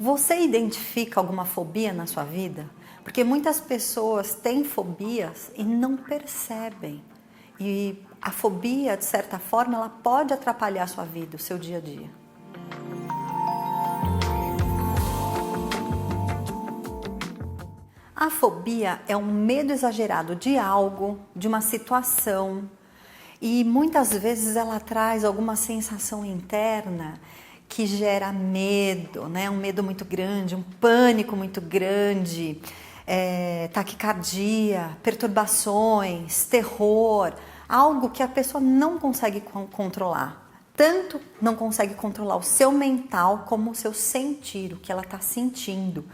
Você identifica alguma fobia na sua vida? Porque muitas pessoas têm fobias e não percebem. E a fobia, de certa forma, ela pode atrapalhar a sua vida, o seu dia a dia. A fobia é um medo exagerado de algo, de uma situação, e muitas vezes ela traz alguma sensação interna que gera medo, né? Um medo muito grande, um pânico muito grande, taquicardia, perturbações, terror, algo que a pessoa não consegue controlar. Tanto não consegue controlar o seu mental como o seu sentir, o que ela está sentindo.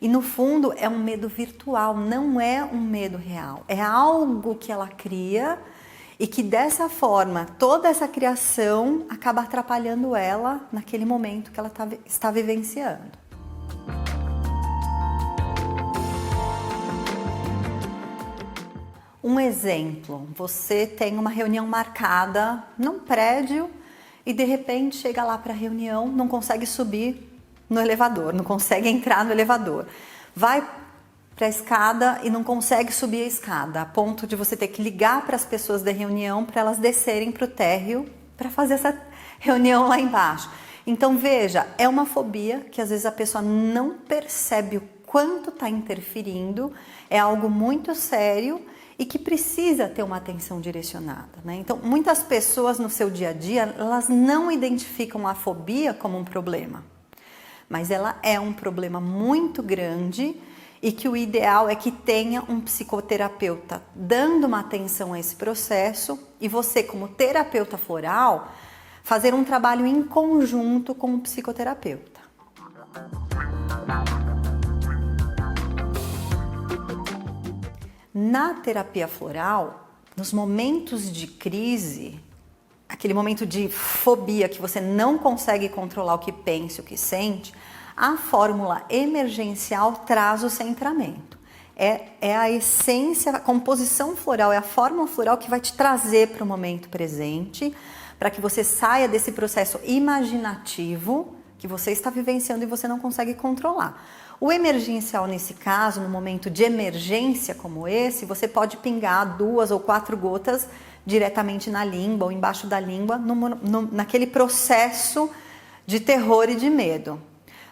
E no fundo é um medo virtual, não é um medo real. É algo que ela cria e que dessa forma, toda essa criação acaba atrapalhando ela naquele momento que ela está vivenciando. Um exemplo, você tem uma reunião marcada num prédio e de repente chega lá para a reunião, não consegue subir no elevador, não consegue entrar no elevador. Vai para a escada e não consegue subir a escada, a ponto de você ter que ligar para as pessoas da reunião para elas descerem para o térreo para fazer essa reunião lá embaixo. Então veja, é uma fobia que às vezes a pessoa não percebe o quanto está interferindo, é algo muito sério e que precisa ter uma atenção direcionada, né? Então muitas pessoas no seu dia a dia, elas não identificam a fobia como um problema, mas ela é um problema muito grande e que o ideal é que tenha um psicoterapeuta dando uma atenção a esse processo e você, como terapeuta floral, fazer um trabalho em conjunto com o psicoterapeuta. Na terapia floral, nos momentos de crise, aquele momento de fobia que você não consegue controlar o que pensa, o que sente, a fórmula emergencial traz o centramento. É a essência, a composição floral, é a fórmula floral que vai te trazer para o momento presente, para que você saia desse processo imaginativo que você está vivenciando e você não consegue controlar. O emergencial, nesse caso, no momento de emergência como esse, você pode pingar 2 ou 4 gotas diretamente na língua ou embaixo da língua, naquele processo de terror e de medo.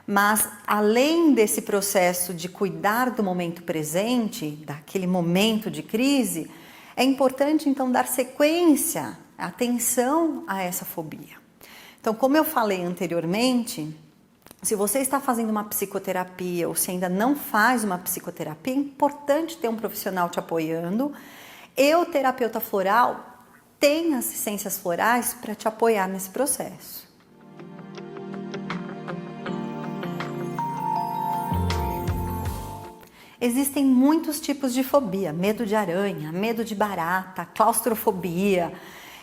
Mas, além desse processo de cuidar do momento presente, daquele momento de crise, é importante, então, dar sequência, atenção a essa fobia. Então, como eu falei anteriormente, se você está fazendo uma psicoterapia ou se ainda não faz uma psicoterapia, é importante ter um profissional te apoiando. Eu, terapeuta floral, tenho as essências florais para te apoiar nesse processo. Existem muitos tipos de fobia, medo de aranha, medo de barata, claustrofobia.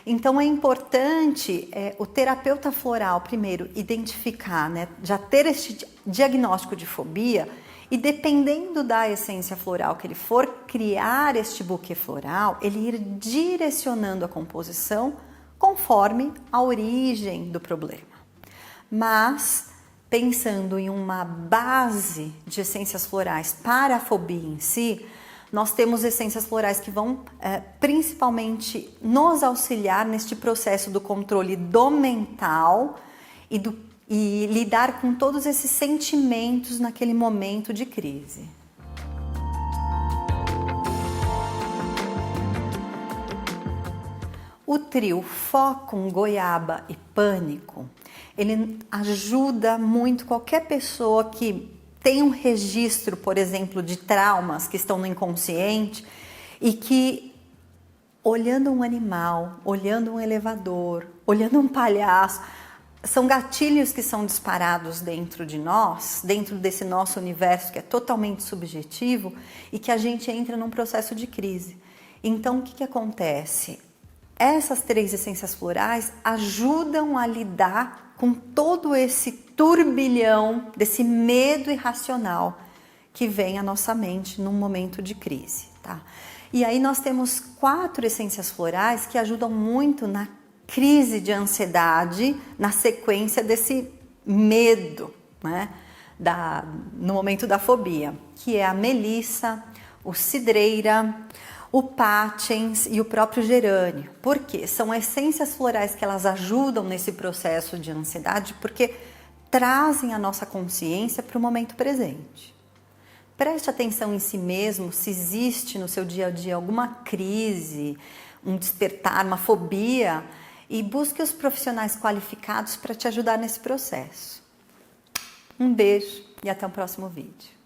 Então é importante o terapeuta floral primeiro identificar, né, já ter este diagnóstico de fobia e dependendo da essência floral que ele for criar este buquê floral, ele ir direcionando a composição conforme a origem do problema. Mas pensando em uma base de essências florais para a fobia em si, nós temos essências florais que vão principalmente nos auxiliar neste processo do controle do mental e lidar com todos esses sentimentos naquele momento de crise. O trio Fócum, Goiaba e Pânico, ele ajuda muito qualquer pessoa que tem um registro, por exemplo, de traumas que estão no inconsciente e que, olhando um animal, olhando um elevador, olhando um palhaço, são gatilhos que são disparados dentro de nós, dentro desse nosso universo que é totalmente subjetivo e que a gente entra num processo de crise. Então, o que acontece? Essas 3 essências florais ajudam a lidar com todo esse turbilhão desse medo irracional que vem à nossa mente num momento de crise, tá? E aí nós temos 4 essências florais que ajudam muito na crise de ansiedade, na sequência desse medo, né? no momento da fobia, que é a melissa, o cidreira, o pátens e o próprio gerânio. Por quê? São essências florais que elas ajudam nesse processo de ansiedade, porque trazem a nossa consciência para o momento presente. Preste atenção em si mesmo, se existe no seu dia a dia alguma crise, um despertar, uma fobia, e busque os profissionais qualificados para te ajudar nesse processo. Um beijo e até o próximo vídeo.